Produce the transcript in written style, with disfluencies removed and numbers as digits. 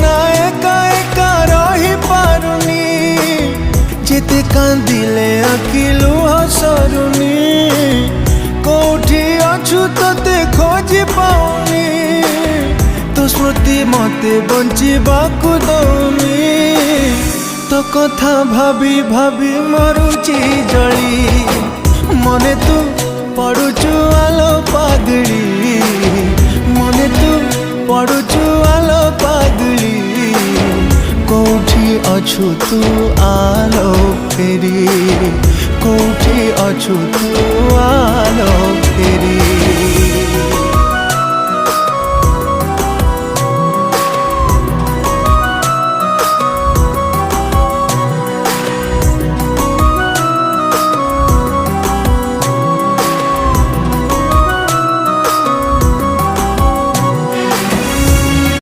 ना एका एका रही पारुनी जेते कांदिले आखिलु हसरुनी कोठी अछु तते खोजी पाउनी तो स्मृति मते बंचिबाकु दौनी तो कथा भाभी भाभी मरुची जली मने तू पड़ुचु आलो पागली मने तू पड़ुचु आलो पागली कोठी अछु तू आलो फेरी कोठी अछु तू आलो फेरी।